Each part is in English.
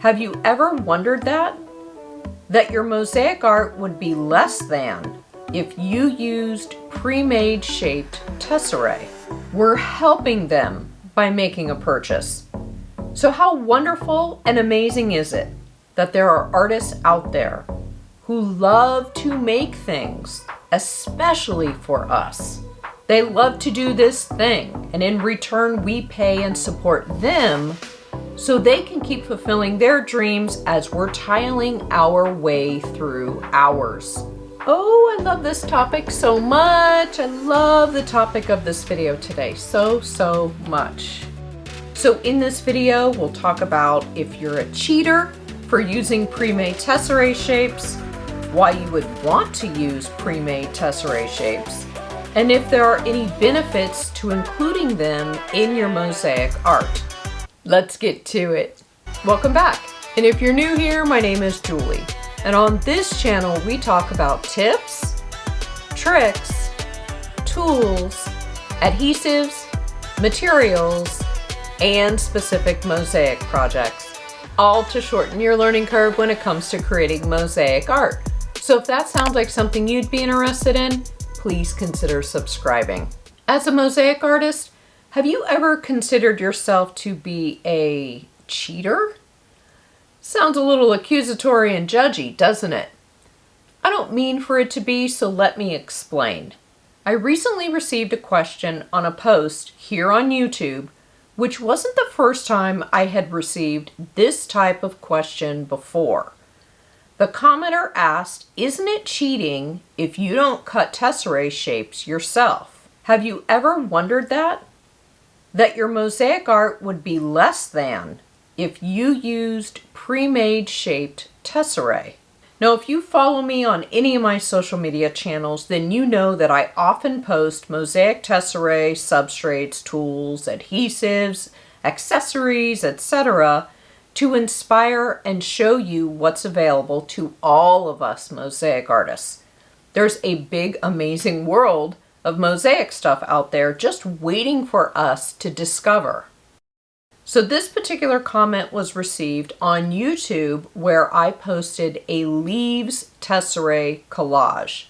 Have you ever wondered that? That your mosaic art would be less than if you used pre-made shaped tesserae. We're helping them by making a purchase. So how wonderful and amazing is it that there are artists out there who love to make things, especially for us. They love to do this thing, and in return we pay and support them so they can keep fulfilling their dreams as we're tiling our way through ours. Oh, I love this topic so much. I love the topic of this video today so much. So in this video, we'll talk about if you're a cheater for using pre-made tesserae shapes, why you would want to use pre-made tesserae shapes, and if there are any benefits to including them in your mosaic art. Let's get to it. Welcome back. And if you're new here, my name is Julie. And on this channel, we talk about tips, tricks, tools, adhesives, materials, and specific mosaic projects, all to shorten your learning curve when it comes to creating mosaic art. So if that sounds like something you'd be interested in, please consider subscribing. As a mosaic artist, have you ever considered yourself to be a cheater? Sounds a little accusatory and judgy, doesn't it? I don't mean for it to be, so let me explain. I recently received a question on a post here on YouTube, which wasn't the first time I had received this type of question before. The commenter asked, isn't it cheating if you don't cut tesserae shapes yourself? Have you ever wondered that? That your mosaic art would be less than if you used pre-made shaped tesserae. Now, if you follow me on any of my social media channels, then you know that I often post mosaic tesserae, substrates, tools, adhesives, accessories, etc. to inspire and show you what's available to all of us mosaic artists. There's a big, amazing world of mosaic stuff out there just waiting for us to discover. So this particular comment was received on YouTube where I posted a leaves tesserae collage.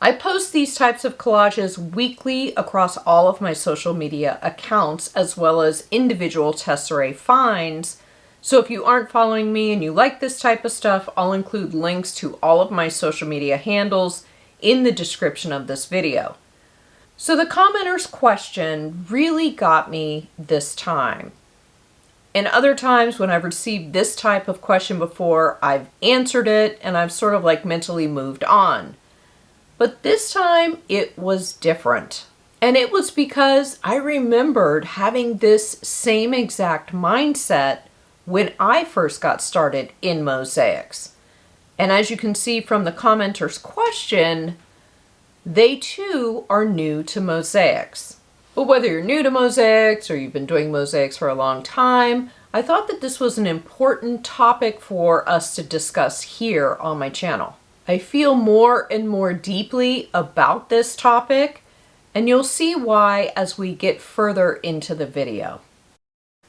I post these types of collages weekly across all of my social media accounts as well as individual tesserae finds. So if you aren't following me and you like this type of stuff, I'll include links to all of my social media handles in the description of this video. So the commenter's question really got me this time. And other times when I've received this type of question before, I've answered it and I've sort of like mentally moved on. But this time it was different. And it was because I remembered having this same exact mindset when I first got started in mosaics. And as you can see from the commenter's question, they too are new to mosaics. But whether you're new to mosaics or you've been doing mosaics for a long time, I thought that this was an important topic for us to discuss here on my channel. I feel more and more deeply about this topic, and you'll see why as we get further into the video.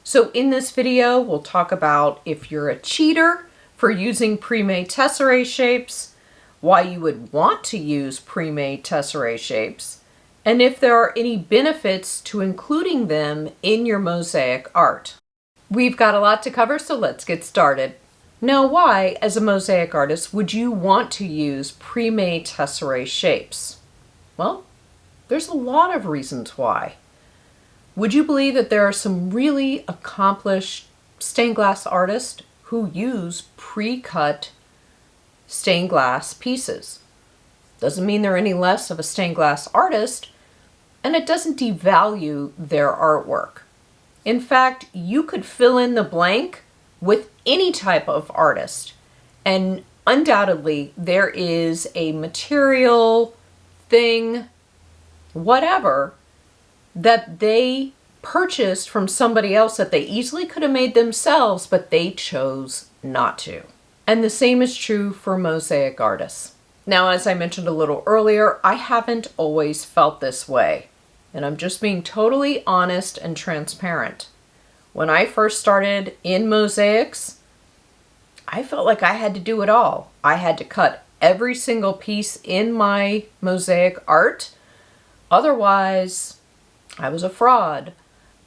So in this video, we'll talk about if you're a cheater for using pre-made tesserae shapes, why you would want to use pre-made tesserae shapes, and if there are any benefits to including them in your mosaic art. We've got a lot to cover, so let's get started. Now, why, as a mosaic artist, would you want to use pre-made tesserae shapes? Well, there's a lot of reasons why. Would you believe that there are some really accomplished stained glass artists who use pre-cut stained glass pieces? Doesn't mean they're any less of a stained glass artist, and it doesn't devalue their artwork. In fact, you could fill in the blank with any type of artist, and undoubtedly there is a material, thing, whatever, that they purchased from somebody else that they easily could have made themselves, but they chose not to. And the same is true for mosaic artists. Now, as I mentioned a little earlier, I haven't always felt this way, and I'm just being totally honest and transparent. When I first started in mosaics, I felt like I had to do it all. I had to cut every single piece in my mosaic art. Otherwise, I was a fraud.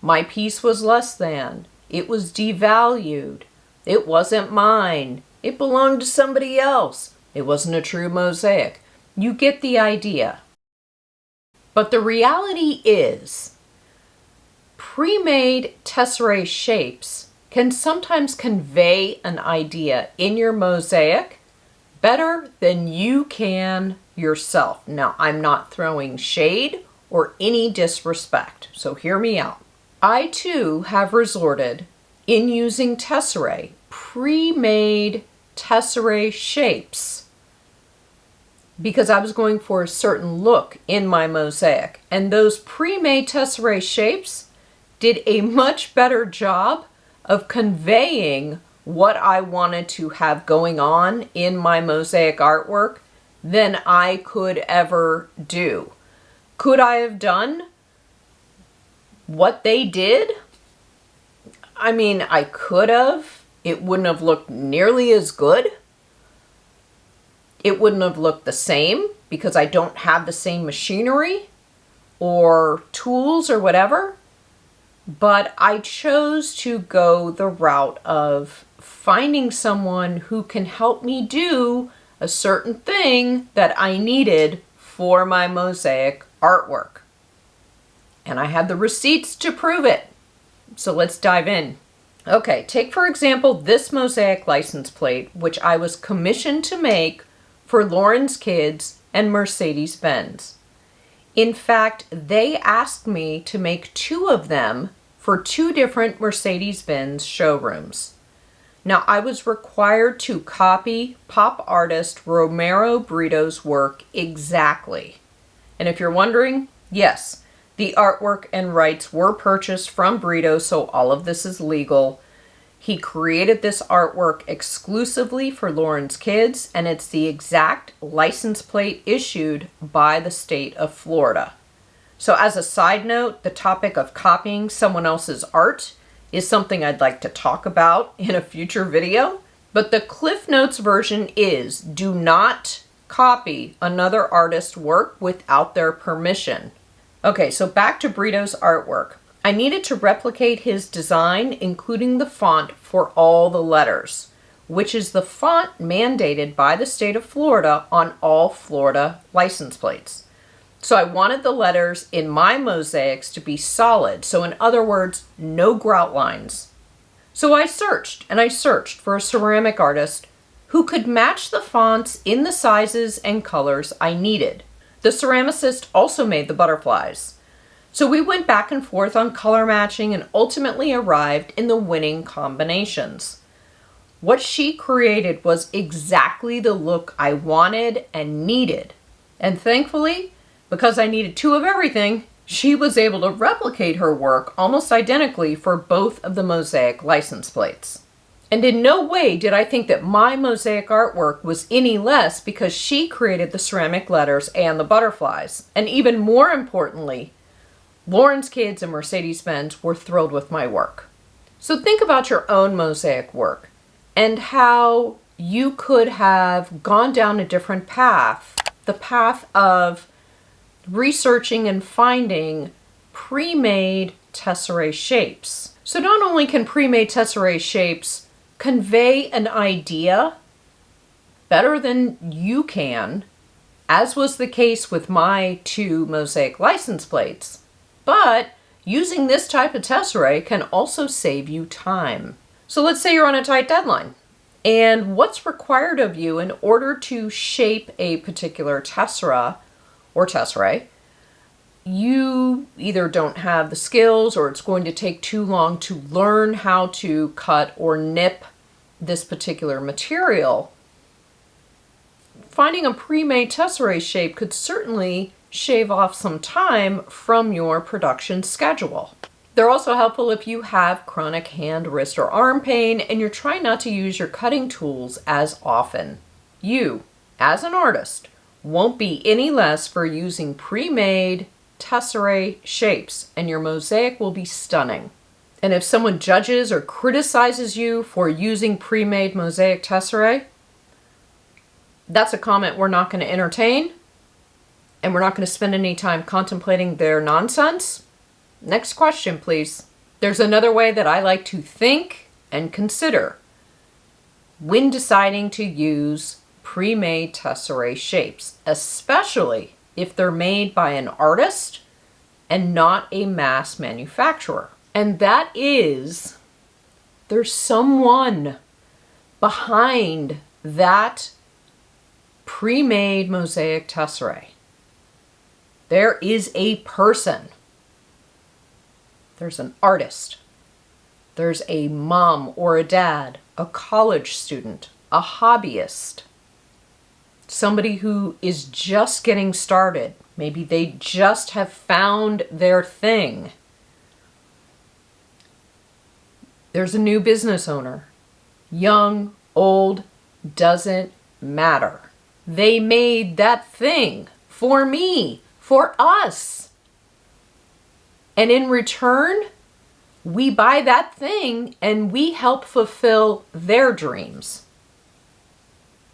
My piece was less than. It was devalued. It wasn't mine. It belonged to somebody else. It wasn't a true mosaic. You get the idea. But the reality is, pre-made tesserae shapes can sometimes convey an idea in your mosaic better than you can yourself. Now, I'm not throwing shade or any disrespect, so hear me out. I too have resorted in using tesserae, pre-made tesserae shapes, because I was going for a certain look in my mosaic. And those pre-made tesserae shapes did a much better job of conveying what I wanted to have going on in my mosaic artwork than I could ever do. Could I have done what they did? I mean, I could have. It wouldn't have looked nearly as good. It wouldn't have looked the same because I don't have the same machinery or tools or whatever. But I chose to go the route of finding someone who can help me do a certain thing that I needed for my mosaic artwork. And I have the receipts to prove it. So let's dive in. Okay, take for example this mosaic license plate, which I was commissioned to make for Lauren's Kids and Mercedes-Benz. In fact, they asked me to make 2 of them for 2 different Mercedes-Benz showrooms. Now, I was required to copy pop artist Romero Brito's work exactly. And if you're wondering, yes, the artwork and rights were purchased from Brito, so all of this is legal. He created this artwork exclusively for Lauren's Kids, and it's the exact license plate issued by the state of Florida. So as a side note, the topic of copying someone else's art is something I'd like to talk about in a future video. But the Cliff Notes version is, do not copy another artist's work without their permission. Okay, so back to Brito's artwork. I needed to replicate his design, including the font for all the letters, which is the font mandated by the state of Florida on all Florida license plates. So I wanted the letters in my mosaics to be solid. So in other words, no grout lines. So I searched and I searched for a ceramic artist who could match the fonts in the sizes and colors I needed. The ceramicist also made the butterflies. So we went back and forth on color matching and ultimately arrived in the winning combinations. What she created was exactly the look I wanted and needed. And thankfully, because I needed 2 of everything, she was able to replicate her work almost identically for both of the mosaic license plates. And in no way did I think that my mosaic artwork was any less because she created the ceramic letters and the butterflies. And even more importantly, Lauren's Kids and Mercedes-Benz were thrilled with my work. So think about your own mosaic work and how you could have gone down a different path, the path of researching and finding pre-made tesserae shapes. So not only can pre-made tesserae shapes convey an idea better than you can, as was the case with my 2 mosaic license plates, but using this type of tesserae can also save you time. So let's say you're on a tight deadline, and what's required of you in order to shape a particular tessera or tesserae, you either don't have the skills or it's going to take too long to learn how to cut or nip this particular material. Finding a pre-made tesserae shape could certainly shave off some time from your production schedule. They're also helpful if you have chronic hand, wrist, or arm pain and you're trying not to use your cutting tools as often. You, as an artist, won't be any less for using pre-made tesserae shapes, and your mosaic will be stunning. And if someone judges or criticizes you for using pre-made mosaic tesserae, that's a comment we're not going to entertain, and we're not going to spend any time contemplating their nonsense. Next question, please. There's another way that I like to think and consider when deciding to use pre-made tesserae shapes, especially if they're made by an artist and not a mass manufacturer. And that is, there's someone behind that pre-made mosaic tesserae. There is a person. There's an artist. There's a mom or a dad, a college student, a hobbyist, somebody who is just getting started. Maybe they just have found their thing. There's a new business owner. Young, old, doesn't matter. They made that thing for me, for us. And in return, we buy that thing and we help fulfill their dreams.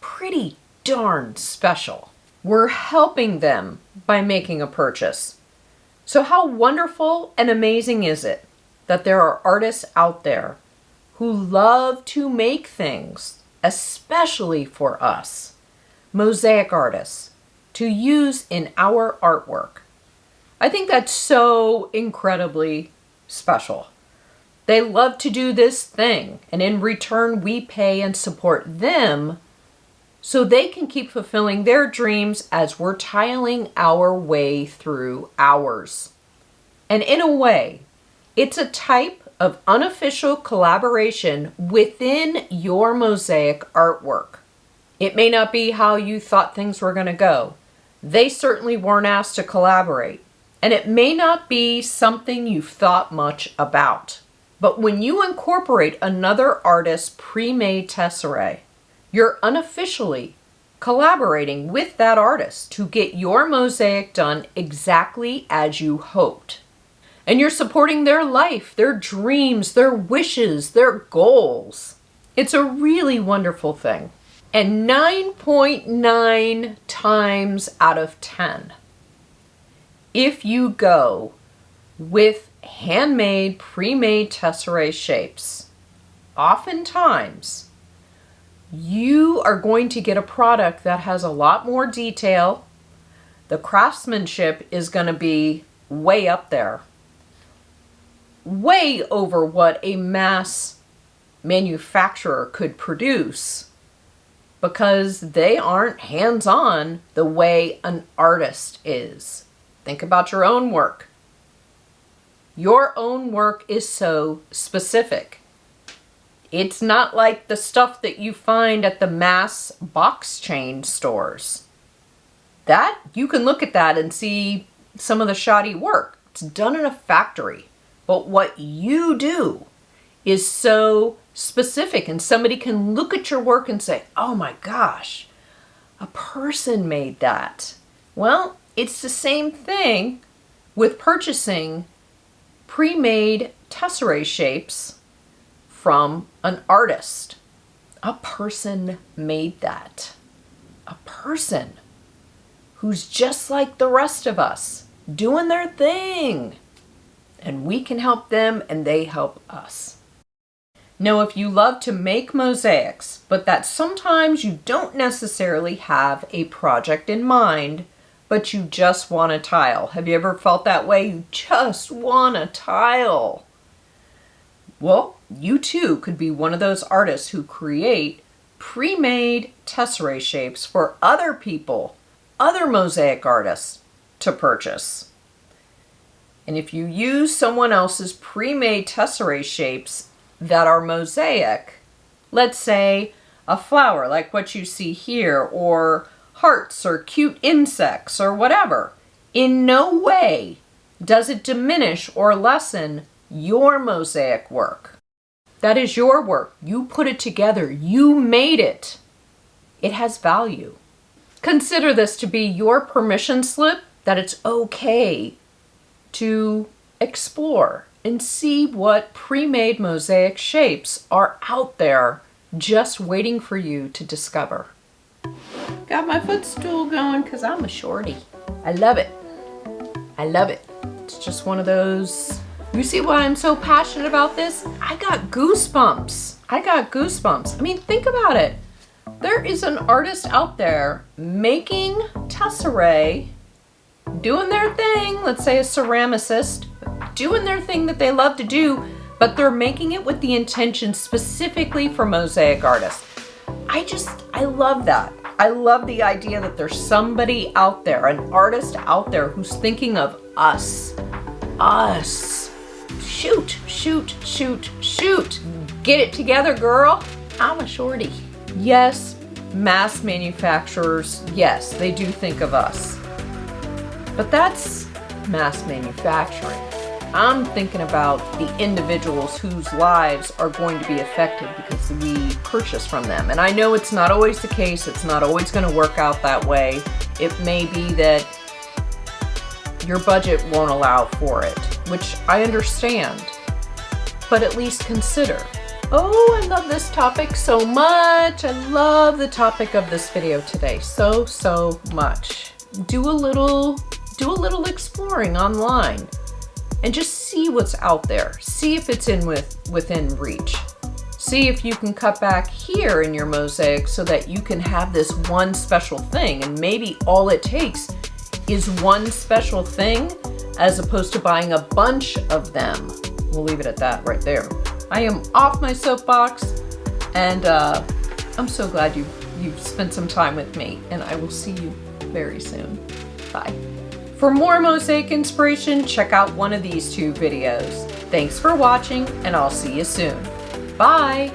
Pretty darn special. We're helping them by making a purchase. So how wonderful and amazing is it that there are artists out there who love to make things, especially for us, mosaic artists, to use in our artwork. I think that's so incredibly special. They love to do this thing, and in return we pay and support them so they can keep fulfilling their dreams as we're tiling our way through ours. And in a way, it's a type of unofficial collaboration within your mosaic artwork. It may not be how you thought things were going to go. They certainly weren't asked to collaborate. And it may not be something you've thought much about. But when you incorporate another artist's pre-made tesserae, you're unofficially collaborating with that artist to get your mosaic done exactly as you hoped. And you're supporting their life, their dreams, their wishes, their goals. It's a really wonderful thing. And 9.9 times out of 10, if you go with handmade, pre-made tesserae shapes, oftentimes you are going to get a product that has a lot more detail. The craftsmanship is going to be way up there, way over what a mass manufacturer could produce, because they aren't hands-on the way an artist is. Think about your own work. Your own work is so specific. It's not like the stuff that you find at the mass box chain stores. That, you can look at that and see some of the shoddy work. It's done in a factory. But what you do is so specific, and somebody can look at your work and say, oh my gosh, a person made that. Well, it's the same thing with purchasing pre-made tesserae shapes from an artist. A person made that. A person who's just like the rest of us, doing their thing. And we can help them and they help us. Now, if you love to make mosaics, but that sometimes you don't necessarily have a project in mind, but you just want to tile. Have you ever felt that way? You just want to tile. Well, you too could be one of those artists who create pre-made tesserae shapes for other people, other mosaic artists to purchase. And if you use someone else's pre-made tesserae shapes that are mosaic, let's say a flower like what you see here, or hearts or cute insects or whatever, in no way does it diminish or lessen your mosaic work. That is your work. You put it together. You made it. It has value. Consider this to be your permission slip that it's okay to explore and see what pre-made mosaic shapes are out there just waiting for you to discover. Got my footstool going because I'm a shorty. I love it. I love it. It's just one of those. You see why I'm so passionate about this? I got goosebumps. I got goosebumps. I mean, think about it. There is an artist out there making tesserae, doing their thing, let's say a ceramicist, doing their thing that they love to do, but they're making it with the intention specifically for mosaic artists. I love that. I love the idea that there's somebody out there, an artist out there who's thinking of us. Us. Shoot, shoot, shoot, shoot. Get it together, girl. I'm a shorty. Yes, mass manufacturers, yes, they do think of us. But that's mass manufacturing. I'm thinking about the individuals whose lives are going to be affected because we purchase from them. And I know it's not always the case. It's not always going to work out that way. It may be that your budget won't allow for it, which I understand, but at least consider. Oh, I love this topic so much. I love the topic of this video today so much. Do a little exploring online and just see what's out there. See if it's within reach. See if you can cut back here in your mosaic so that you can have this one special thing, and maybe all it takes is one special thing as opposed to buying a bunch of them. We'll leave it at that right there. I am off my soapbox, and I'm so glad you've spent some time with me, and I will see you very soon. Bye. For more mosaic inspiration, check out one of these two videos. Thanks for watching, and I'll see you soon. Bye.